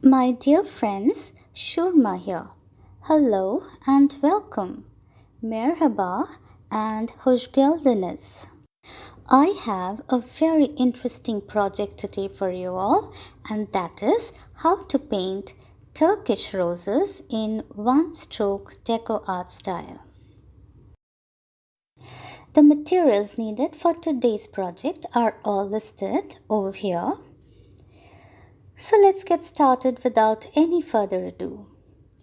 My dear friends, Shurma here. Hello and welcome. Merhaba and hoş geldiniz. I have a very interesting project today for you all, and that is how to paint Turkish roses in one stroke deco art style. The materials needed for today's project are all listed over here. So let's get started without any further ado.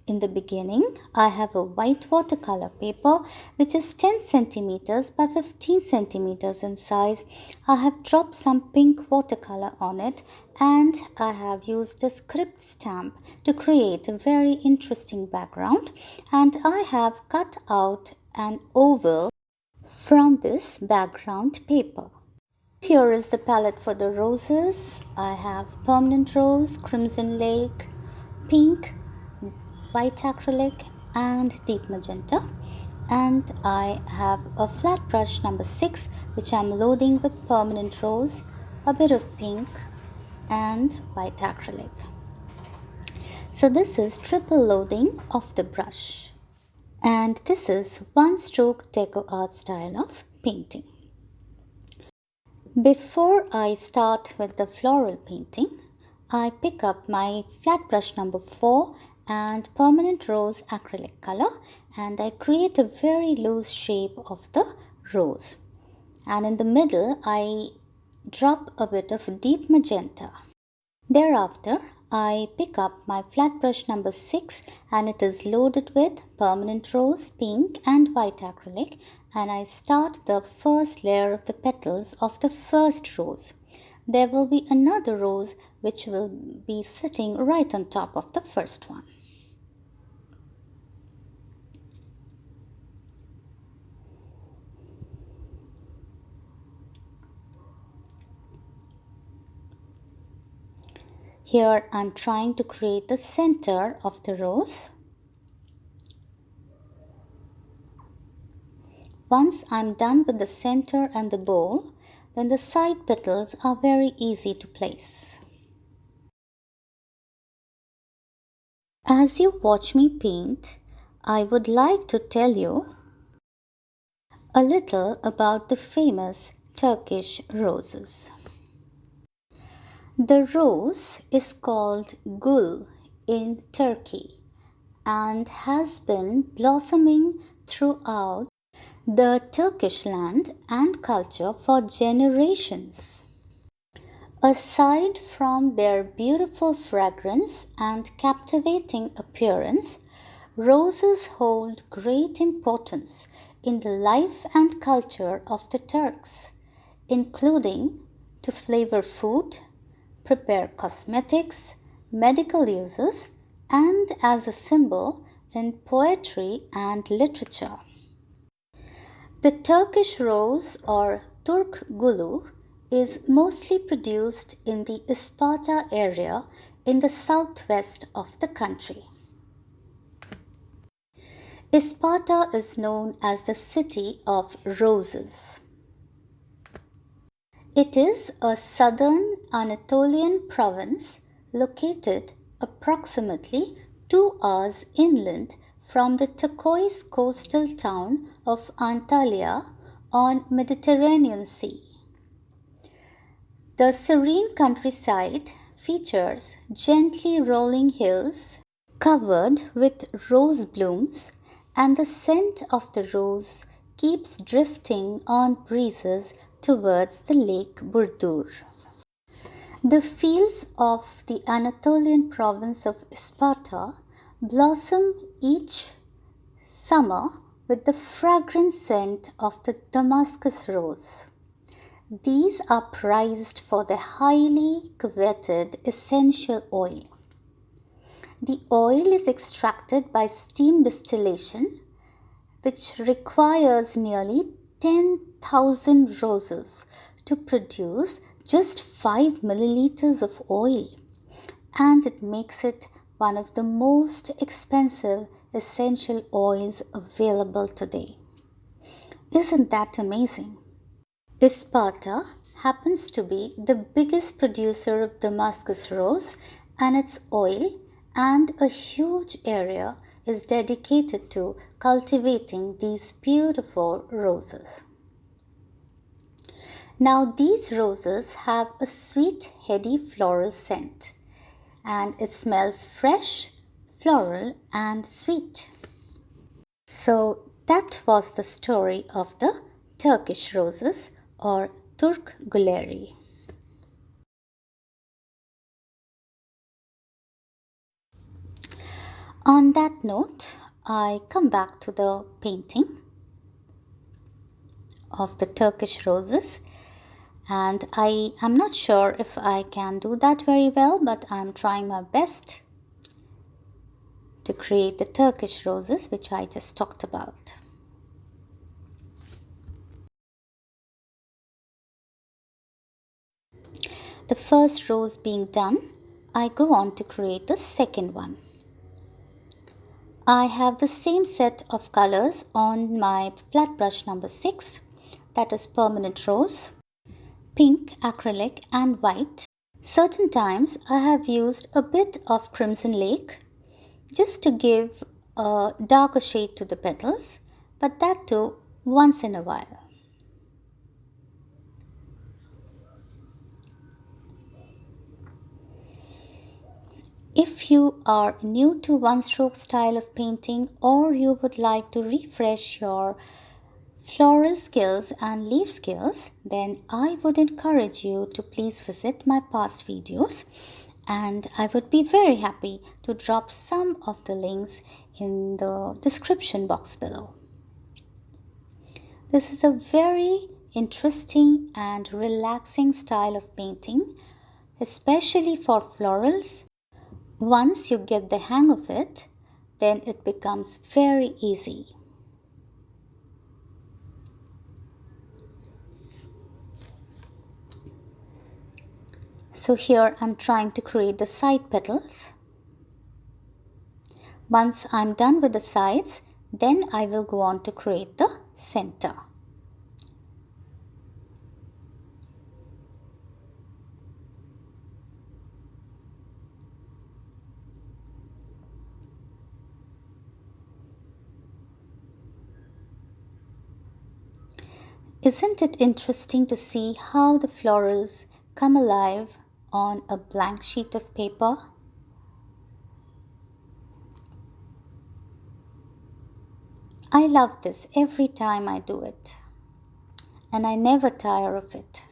In the beginning, I have a white watercolor paper which is 10 centimeters by 15 centimeters in size. I have dropped some pink watercolor on it and I have used a script stamp to create a very interesting background, and I have cut out an oval from this background paper. Here is the palette for the roses. I have permanent rose, crimson lake, pink, white acrylic and deep magenta, and I have a flat brush number 6 which I'm loading with permanent rose, a bit of pink and white acrylic. So this is triple loading of the brush, and this is one stroke deco art style of painting. Before I start with the floral painting, I pick up my flat brush number 4 and permanent rose acrylic color, and I create a very loose shape of the rose. And in the middle, I drop a bit of deep magenta. Thereafter, I pick up my flat brush number 6 and it is loaded with permanent rose, pink and white acrylic, and I start the first layer of the petals of the first rose. There will be another rose which will be sitting right on top of the first one. Here I am trying to create the center of the rose. Once I am done with the center and the bowl, then the side petals are very easy to place. As you watch me paint, I would like to tell you a little about the famous Turkish roses. The rose is called gul in Turkey and has been blossoming throughout the Turkish land and culture for generations. Aside from their beautiful fragrance and captivating appearance, roses hold great importance in the life and culture of the Turks, including to flavor food, prepare cosmetics, medical uses, and as a symbol in poetry and literature. The Turkish rose or Turk gulu is mostly produced in the Isparta area in the southwest of the country. Isparta is known as the city of roses. It is a southern Anatolian province located approximately 2 hours inland from the turquoise coastal town of Antalya on Mediterranean Sea. The serene countryside features gently rolling hills covered with rose blooms, and the scent of the rose keeps drifting on breezes towards the Lake Burdur. The fields of the Anatolian province of Sparta blossom each summer with the fragrant scent of the Damascus rose. These are prized for their highly coveted essential oil. The oil is extracted by steam distillation, which requires nearly 10,000 roses to produce just 5 milliliters of oil, and it makes it one of the most expensive essential oils available today. Isn't that amazing? Sparta happens to be the biggest producer of Damascus rose and its oil, and a huge area is dedicated to cultivating these beautiful roses. Now, these roses have a sweet, heady floral scent, and it smells fresh, floral, and sweet. So, that was the story of the Turkish roses or Turk Guleri. On that note, I come back to the painting of the Turkish roses, and I am not sure if I can do that very well, but I'm trying my best to create the Turkish roses which I just talked about. The first rose being done, I go on to create the second one. I have the same set of colors on my flat brush number 6, that is permanent rose, pink, acrylic and white. Certain times I have used a bit of crimson lake just to give a darker shade to the petals, but that too once in a while. If you are new to one stroke style of painting, or you would like to refresh your floral skills and leaf skills, then I would encourage you to please visit my past videos, and I would be very happy to drop some of the links in the description box below. This is a very interesting and relaxing style of painting, especially for florals. Once you get the hang of it, then it becomes very easy. So here I'm trying to create the side petals. Once I'm done with the sides, then I will go on to create the center. Isn't it interesting to see how the florals come alive on a blank sheet of paper? I love this every time I do it, and I never tire of it.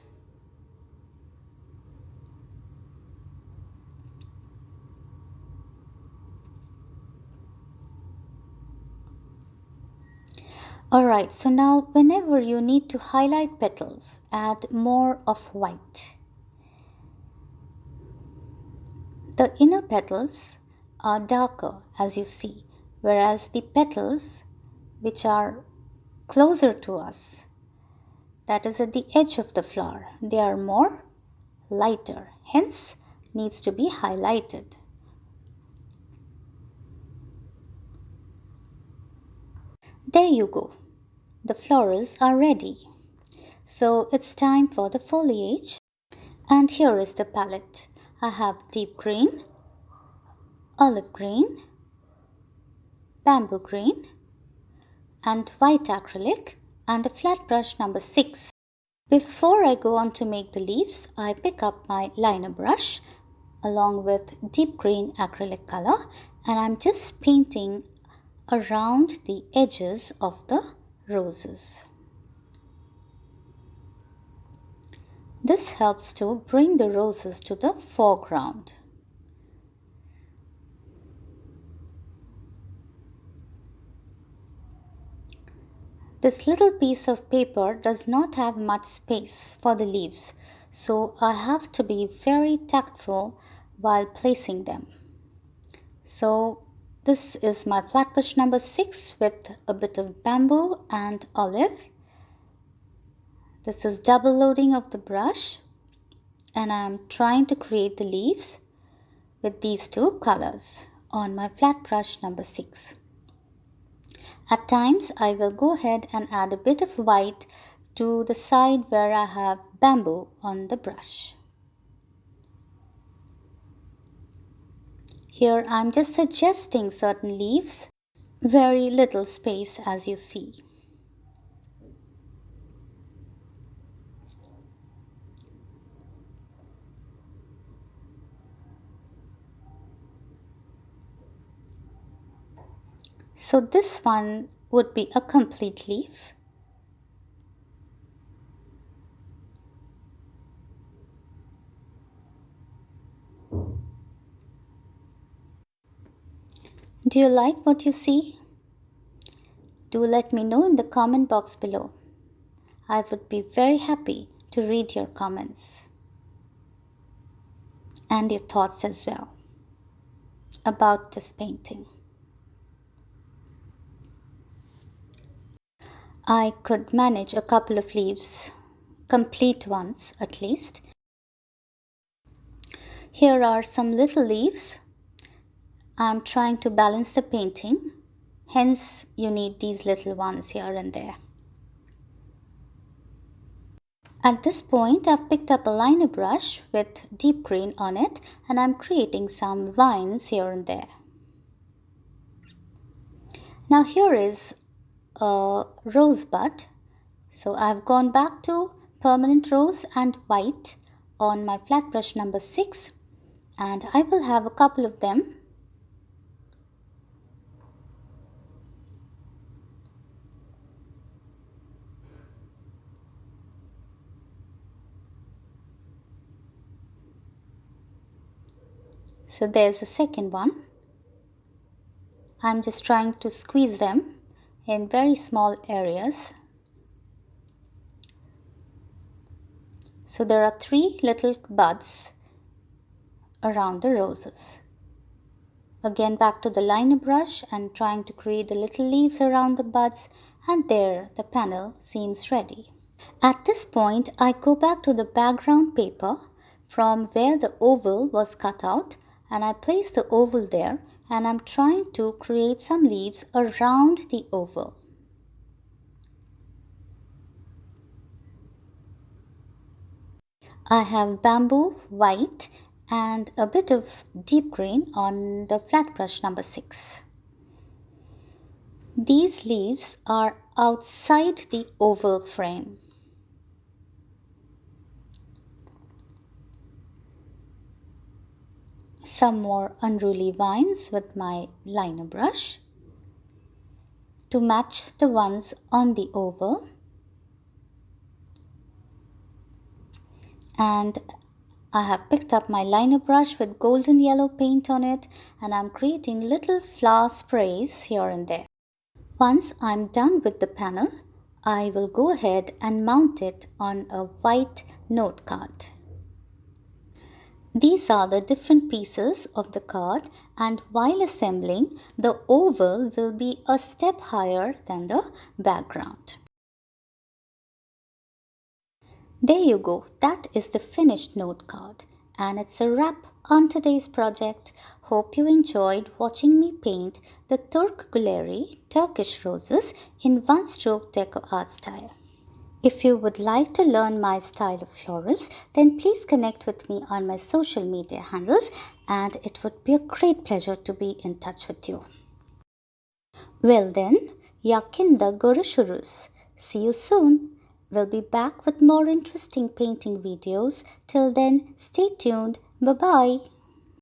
Alright, so now whenever you need to highlight petals, add more of white. The inner petals are darker, as you see, whereas the petals which are closer to us, that is at the edge of the flower, they are more lighter, hence needs to be highlighted. There you go. The florals are ready. So it's time for the foliage. And here is the palette. I have deep green, olive green, bamboo green, and white acrylic, and a flat brush number 6. Before I go on to make the leaves, I pick up my liner brush along with deep green acrylic color, and I'm just painting around the edges of the roses. This helps to bring the roses to the foreground. This little piece of paper does not have much space for the leaves, so I have to be very tactful while placing them. So this is my flat brush number 6 with a bit of bamboo and olive. This is double loading of the brush, and I am trying to create the leaves with these two colors on my flat brush number 6. At times I will go ahead and add a bit of white to the side where I have bamboo on the brush. Here I'm just suggesting certain leaves, very little space as you see. So this one would be a complete leaf. Do you like what you see? Do let me know in the comment box below. I would be very happy to read your comments and your thoughts as well about this painting. I could manage a couple of leaves, complete ones at least. Here are some little leaves. I'm trying to balance the painting, hence you need these little ones here and there. At this point, I've picked up a liner brush with deep green on it and I'm creating some vines here and there. Now here is a rosebud. So I've gone back to permanent rose and white on my flat brush number 6 and I will have a couple of them. So there's a second one. I'm just trying to squeeze them in very small areas. So there are 3 little buds around the roses. Again back to the liner brush and trying to create the little leaves around the buds, and there the panel seems ready. At this point I go back to the background paper from where the oval was cut out and I place the oval there and I'm trying to create some leaves around the oval. I have bamboo, white and a bit of deep green on the flat brush number 6. These leaves are outside the oval frame. Some more unruly vines with my liner brush to match the ones on the oval. And I have picked up my liner brush with golden yellow paint on it and I'm creating little flower sprays here and there. Once I'm done with the panel, I will go ahead and mount it on a white note card. These are the different pieces of the card and while assembling, the oval will be a step higher than the background. There you go, that is the finished note card and it's a wrap on today's project. Hope you enjoyed watching me paint the Turkish Roses in one stroke deco art style. If you would like to learn my style of florals, then please connect with me on my social media handles and it would be a great pleasure to be in touch with you. Well then, yakında görüşürüz. See you soon. We'll be back with more interesting painting videos. Till then, stay tuned. Bye-bye.